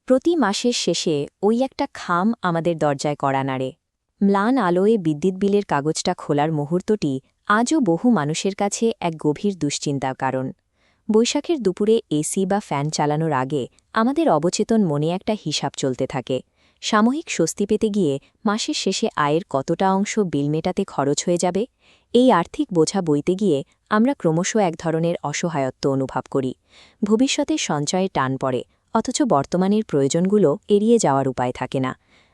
প্রতি মাসের শেষে ওই একটা খাম আমাদের দরজায় কড়া নাড়ে। ম্লান আলোয় বিদ্যুৎ বিলের কাগজটা খোলার মুহূর্তটি আজও বহু মানুষের কাছে এক গভীর দুশ্চিন্তার কারণ। বৈশাখের দুপুরে এসি বা ফ্যান চালানোর আগে আমাদের অবচেতন মনে একটা হিসাব চলতে থাকে। সাময়িক স্বস্তি পেতে গিয়ে মাসের শেষে আয়ের কতটা অংশ বিল মেটাতে খরচ হয়ে যাবে, এই আর্থিক বোঝা বইতে গিয়ে আমরা ক্রমশ এক ধরনের অসহায়ত্ব অনুভব করি। ভবিষ্যতে সঞ্চয়ে টান পড়ে, অথচ বর্তমানের প্রয়োজনগুলো এড়িয়ে যাওয়ার উপায় থাকে না।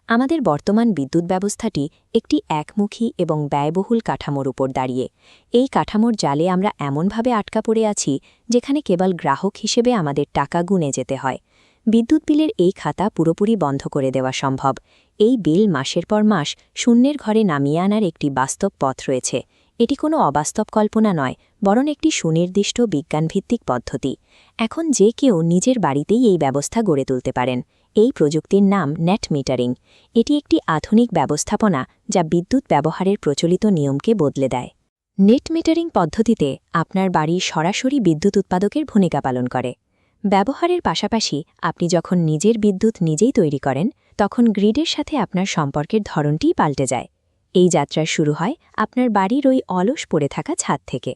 আমাদের বর্তমান বিদ্যুৎ ব্যবস্থাটি একটি একমুখী এবং ব্যয়বহুল কাঠামোর উপর দাঁড়িয়ে। এই কাঠামোর জালে আমরা এমনভাবে আটকা পড়ে আছি যেখানে কেবল গ্রাহক হিসেবে আমাদের টাকা গুনে যেতে হয়। বিদ্যুৎ বিলের এই খাতা পুরোপুরি বন্ধ করে দেওয়া সম্ভব। এই বিল মাসের পর মাস শূন্যের ঘরে নামিয়ে আনার একটি বাস্তব পথ রয়েছে। এটি কোনো অবাস্তব কল্পনা নয়, বরং একটি সুনির্দিষ্ট বিজ্ঞানভিত্তিক পদ্ধতি। এখন যে কেউ নিজের বাড়িতেই এই ব্যবস্থা গড়ে তুলতে পারেন। এই প্রযুক্তির নাম নেট মিটারিং। এটি একটি আধুনিক ব্যবস্থাপনা যা বিদ্যুৎ ব্যবহারের প্রচলিত নিয়মকে বদলে দেয়। নেট মিটারিং পদ্ধতিতে আপনার বাড়ি সরাসরি বিদ্যুৎ উৎপাদকের ভূমিকা পালন করে। ব্যবহারের পাশাপাশি আপনি যখন নিজের বিদ্যুৎ নিজেই তৈরি করেন, তখন গ্রিডের সাথে আপনার সম্পর্কের ধরনটিই পাল্টে যায়। এই যাত্রা শুরু হয় আপনার বাড়ির ওই অলস পড়ে থাকা ছাদ থেকে।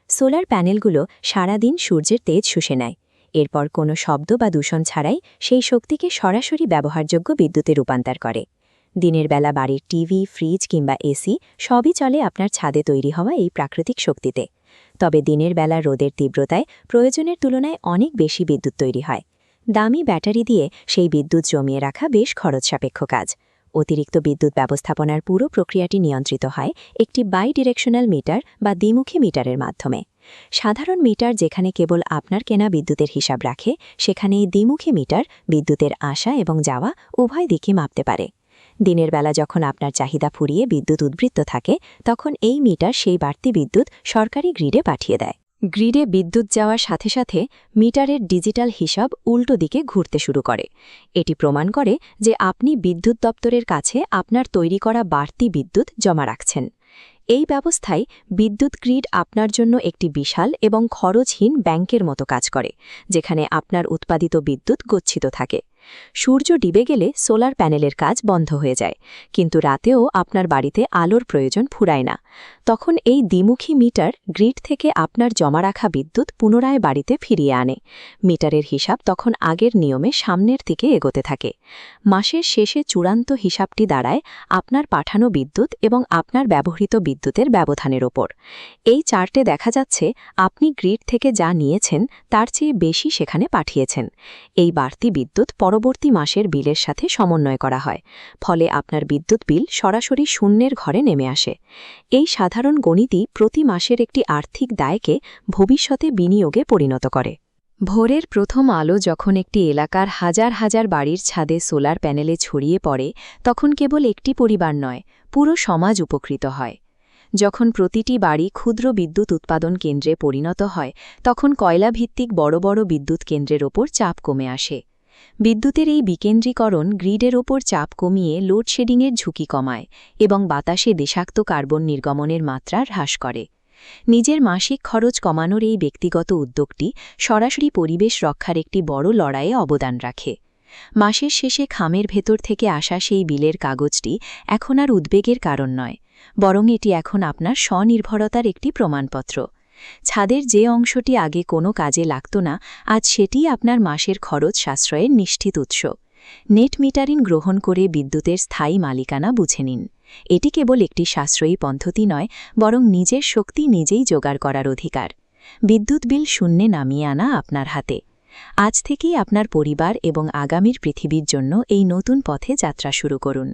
সোলার প্যানেলগুলো সারাদিন সূর্যের তেজ শুষে নেয়। এরপর কোনো শব্দ বা দূষণ ছাড়াই সেই শক্তিকে সরাসরি ব্যবহারযোগ্য বিদ্যুতে রূপান্তর করে। দিনের বেলা বাড়ির টিভি, ফ্রিজ কিংবা এসি সবই চলে আপনার ছাদে তৈরি হওয়া এই প্রাকৃতিক শক্তিতে। তবে দিনের বেলা রোদের তীব্রতায় প্রয়োজনের তুলনায় অনেক বেশি বিদ্যুৎ তৈরি হয়। দামি ব্যাটারি দিয়ে সেই বিদ্যুৎ জমিয়ে রাখা বেশ খরচসাপেক্ষ কাজ। অতিরিক্ত বিদ্যুৎ ব্যবস্থাপনার পুরো প্রক্রিয়াটি নিয়ন্ত্রিত হয় একটি বাইডিরেকশনাল মিটার বা দ্বিমুখী মিটারের মাধ্যমে। সাধারণ মিটার যেখানে কেবল আপনার কেনা বিদ্যুতের হিসাব রাখে, সেখানে এই দ্বিমুখী মিটার বিদ্যুতের আসা এবং যাওয়া উভয় দিকই মাপতে পারে। দিনের বেলা যখন আপনার চাহিদা ফুরিয়ে বিদ্যুৎ উদ্বৃত্ত থাকে, তখন এই মিটার সেই বাড়তি বিদ্যুৎ সরকারি গ্রিডে পাঠিয়ে দেয়। গ্রিডে বিদ্যুৎ যাওয়ার সাথে সাথে মিটারের ডিজিটাল হিসাব উল্টো দিকে ঘুরতে শুরু করে। এটি প্রমাণ করে যে আপনি বিদ্যুৎ দপ্তরের কাছে আপনার তৈরি করা বাড়তি বিদ্যুৎ জমা রাখছেন। এই ব্যবস্থায় বিদ্যুৎ গ্রিড আপনার জন্য একটি বিশাল এবং খরচহীন ব্যাংকের মতো কাজ করে, যেখানে আপনার উৎপাদিত বিদ্যুৎ গচ্ছিত থাকে। সূর্য ডুবে গেলে সোলার প্যানেলের কাজ বন্ধ হয়ে যায়, কিন্তু রাতেও আপনার বাড়িতে আলোর প্রয়োজন ফুরায় না। তখন এই দ্বিমুখী মিটার গ্রিড থেকে আপনার জমা রাখা বিদ্যুৎ পুনরায় বাড়িতে ফিরিয়ে আনে। মিটারের হিসাব তখন আগের নিয়মে সামনের দিকে এগোতে থাকে। মাসের শেষে চূড়ান্ত হিসাবটি দাঁড়ায় আপনার পাঠানো বিদ্যুৎ এবং আপনার ব্যবহৃত বিদ্যুতের ব্যবধানের ওপর। এই চার্টে দেখা যাচ্ছে আপনি গ্রিড থেকে যা নিয়েছেন তার চেয়ে বেশি সেখানে পাঠিয়েছেন। এই বাড়তি বিদ্যুৎ পরবর্তী মাসের বিলের সাথে সমন্বয় করা হয়, ফলে আপনার বিদ্যুৎ বিল সরাসরি শূন্যের ঘরে নেমে আসে। এই সাধারণ গণিতই প্রতি মাসের একটি আর্থিক দায়কে ভবিষ্যতে বিনিয়োগে পরিণত করে। ভোরের প্রথম আলো যখন একটি এলাকার হাজার হাজার বাড়ির ছাদে সোলার প্যানেলে ছড়িয়ে পড়ে, তখন কেবল একটি পরিবার নয়, পুরো সমাজ উপকৃত হয়। যখন প্রতিটি বাড়ি ক্ষুদ্র বিদ্যুৎ উৎপাদন কেন্দ্রে পরিণত হয়, তখন কয়লাভিত্তিক বড় বড় বিদ্যুৎ কেন্দ্রের ওপর চাপ কমে আসে। বিদ্যুতের এই বিকেন্দ্রীকরণ গ্রিডের ওপর চাপ কমিয়ে লোডশেডিংয়ের ঝুঁকি কমায় এবং বাতাসে বিষাক্ত কার্বন নির্গমনের মাত্রা হ্রাস করে। নিজের মাসিক খরচ কমানোর এই ব্যক্তিগত উদ্যোগটি সরাসরি পরিবেশ রক্ষার একটি বড় লড়াইয়ে অবদান রাখে। মাসের শেষে খামের ভেতর থেকে আসা সেই বিলের কাগজটি এখন আর উদ্বেগের কারণ নয়, বরং এটি এখন আপনার স্বনির্ভরতার একটি প্রমাণপত্র। ছাদের যে অংশটি আগে কোনো কাজে লাগত না, আজ সেটিই আপনার মাসের খরচ সাশ্রয়ের নিশ্চিত উৎস। নেট মিটারিং গ্রহণ করে বিদ্যুতের স্থায়ী মালিকানা বুঝে নিন। এটি কেবল একটি সাশ্রয়ী পদ্ধতি নয়, বরং নিজের শক্তি নিজেই জোগাড় করার অধিকার। বিদ্যুৎ বিল শূন্যে নামিয়ে আনা আপনার হাতে। আজ থেকেই আপনার পরিবার এবং আগামীর পৃথিবীর জন্য এই নতুন পথে যাত্রা শুরু করুন।